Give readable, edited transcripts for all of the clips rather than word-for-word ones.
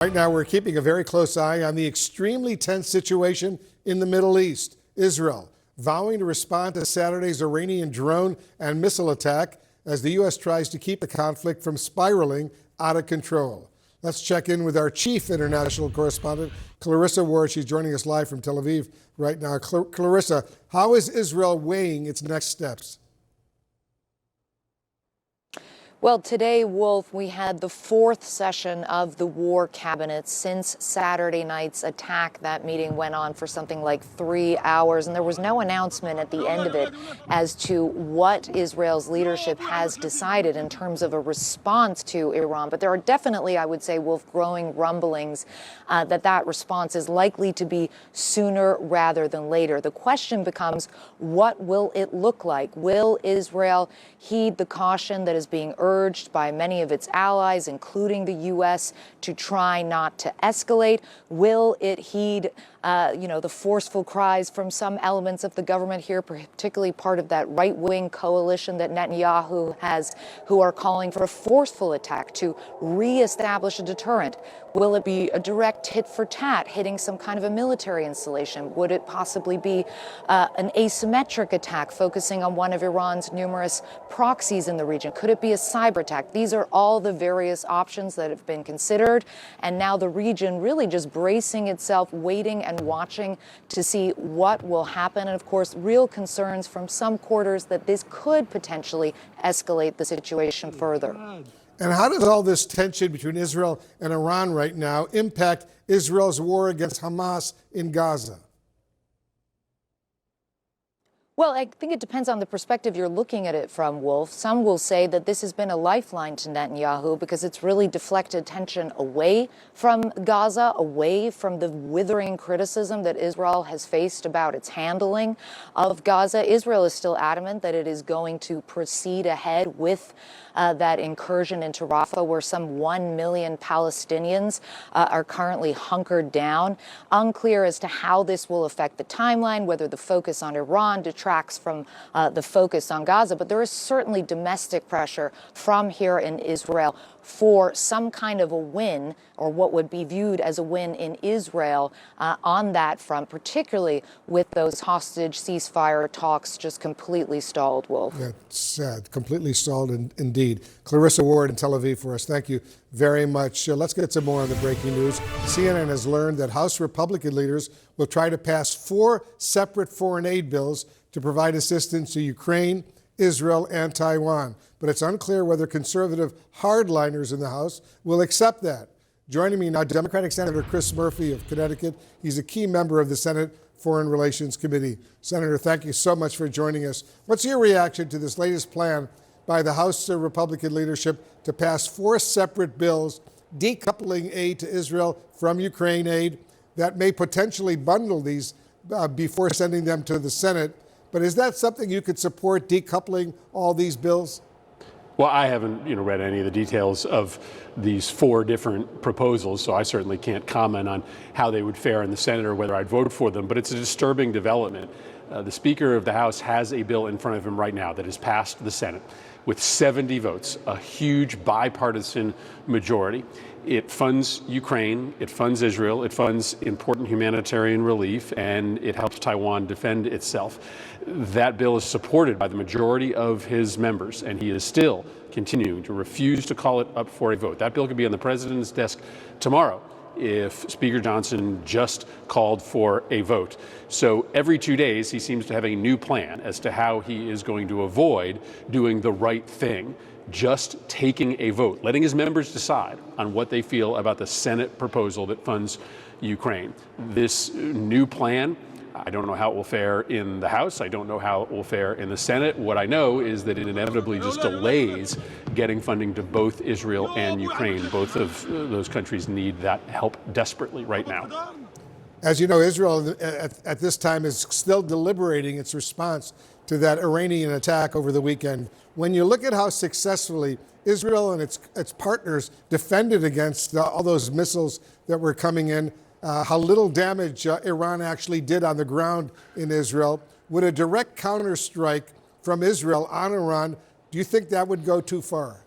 Right now, we're keeping a very close eye on the extremely tense situation in the Middle East. Israel vowing to respond to Saturday's Iranian drone and missile attack as the U.S. tries to keep the conflict from spiraling out of control. Let's check in with our chief international correspondent, Clarissa Ward. She's joining us live from Tel Aviv right now. Clarissa, how is Israel weighing its next steps? Well, today, Wolf, we had the fourth session of the War Cabinet since Saturday night's attack. That meeting went on for something like 3 hours, and there was no announcement at the end of it as to what Israel's leadership has decided in terms of a response to Iran. But there are definitely, I would say, Wolf, growing rumblings that response is likely to be sooner rather than later. The question becomes, what will it look like? Will Israel heed the caution that is being urged by many of its allies, including the U.S., to try not to escalate? Will it heed, the forceful cries from some elements of the government here, particularly part of that right-wing coalition that Netanyahu has, who are calling for a forceful attack to reestablish a deterrent? Will it be a direct tit for tat, hitting some kind of a military installation? Would it possibly be an asymmetric attack focusing on one of Iran's numerous proxies in the region? Could it be a cyber attack? These are all the various options that have been considered. And now the region really just bracing itself, waiting and watching to see what will happen. And of course, real concerns from some quarters that this could potentially escalate the situation further. And how does all this tension between Israel and Iran right now impact Israel's war against Hamas in Gaza? Well, I think it depends on the perspective you're looking at it from, Wolf. Some will say that this has been a lifeline to Netanyahu because it's really deflected attention away from Gaza, away from the withering criticism that Israel has faced about its handling of Gaza. Israel is still adamant that it is going to proceed ahead with that incursion into Rafah, where some 1 million Palestinians are currently hunkered down. Unclear as to how this will affect the timeline, whether the focus on Iran detracts from the focus on Gaza. But there is certainly domestic pressure from here in Israel for some kind of a win, or what would be viewed as a win in Israel on that front, particularly with those hostage ceasefire talks just completely stalled, Wolf. That's sad. Completely stalled indeed. Clarissa Ward in Tel Aviv for us. Thank you very much. Let's get some more on the breaking news. CNN has learned that House Republican leaders will try to pass 4 separate foreign aid bills to provide assistance to Ukraine, Israel, and Taiwan. But it's unclear whether conservative hardliners in the House will accept that. Joining me now, Democratic Senator Chris Murphy of Connecticut. He's a key member of the Senate Foreign Relations Committee. Senator, thank you so much for joining us. What's your reaction to this latest plan by the House Republican leadership to pass 4 separate bills decoupling aid to Israel from Ukraine aid that may potentially bundle these before sending them to the Senate? But is that something you could support, decoupling all these bills? Well, I haven't, read any of the details of these 4 different proposals, so I certainly can't comment on how they would fare in the Senate or whether I'd vote for them. But it's a disturbing development. The Speaker of the House has a bill in front of him right now that has passed the Senate with 70 votes, a huge bipartisan majority. It funds Ukraine, it funds Israel, it funds important humanitarian relief, and it helps Taiwan defend itself. That bill is supported by the majority of his members, and he is still continuing to refuse to call it up for a vote. That bill could be on the president's desk tomorrow if Speaker Johnson just called for a vote. So every 2 days, he seems to have a new plan as to how he is going to avoid doing the right thing, just taking a vote, letting his members decide on what they feel about the Senate proposal that funds Ukraine. This new plan, I don't know how it will fare in the House. I don't know how it will fare in the Senate. What I know is that it inevitably just delays getting funding to both Israel and Ukraine. Both of those countries need that help desperately right now. As you know, Israel at this time is still deliberating its response to that Iranian attack over the weekend. When you look at how successfully Israel and its partners defended against all those missiles that were coming in, how little damage Iran actually did on the ground in Israel, would a direct counterstrike from Israel on Iran, do you think that would go too far?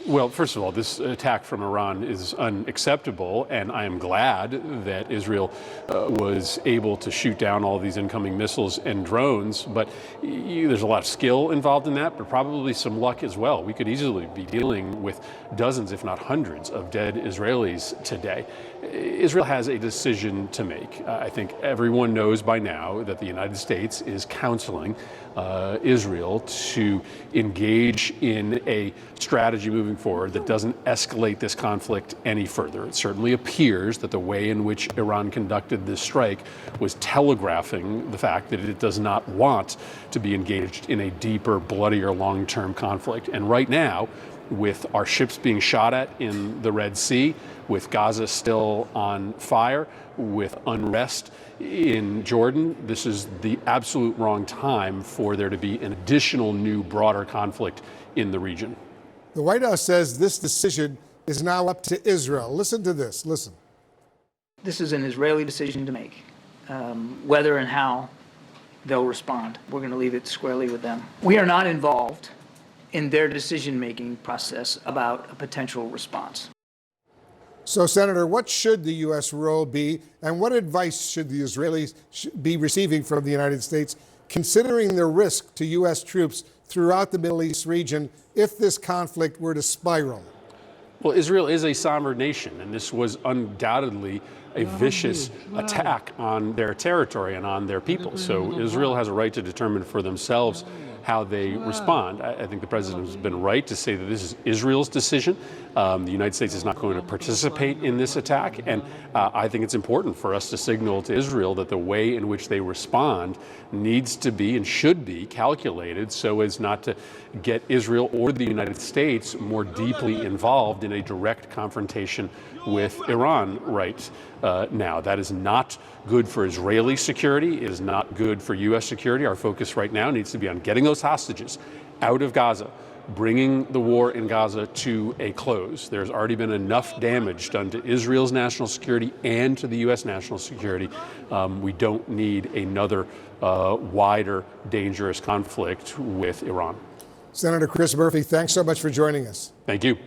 Well, first of all, this attack from Iran is unacceptable, and I am glad that Israel was able to shoot down all these incoming missiles and drones. But there's a lot of skill involved in that, but probably some luck as well. We could easily be dealing with dozens, if not hundreds, of dead Israelis today. Israel has a decision to make. I think everyone knows by now that the United States is counseling Israel to engage in a strategy moving forward that doesn't escalate this conflict any further. It certainly appears that the way in which Iran conducted this strike was telegraphing the fact that it does not want to be engaged in a deeper, bloodier, long-term conflict. And right now, with our ships being shot at in the Red Sea, with Gaza still on fire, with unrest in Jordan, this is the absolute wrong time for there to be an additional new, broader conflict in the region. The White House says this decision is now up to Israel. Listen to this. Listen. This is an Israeli decision to make. Whether and how they'll respond, we're going to leave it squarely with them. We are not involved in their decision-making process about a potential response. So, Senator, what should the U.S. role be, and what advice should the Israelis be receiving from the United States, considering the risk to U.S. troops throughout the Middle East region if this conflict were to spiral? Well, Israel is a sovereign nation, and this was undoubtedly a vicious attack on their territory and on their people. So Israel has a right to determine for themselves how they respond. I think the president has been right to say that this is Israel's decision. The United States is not going to participate in this attack, and I think it's important for us to signal to Israel that the way in which they respond needs to be and should be calculated so as not to get Israel or the United States more deeply involved in a direct confrontation with Iran right now. That is not good for Israeli security. It is not good for U.S. security. Our focus right now needs to be on getting those hostages out of Gaza, bringing the war in Gaza to a close. There's already been enough damage done to Israel's national security and to the U.S. national security. We don't need another wider, dangerous conflict with Iran. Senator Chris Murphy, thanks so much for joining us. Thank you.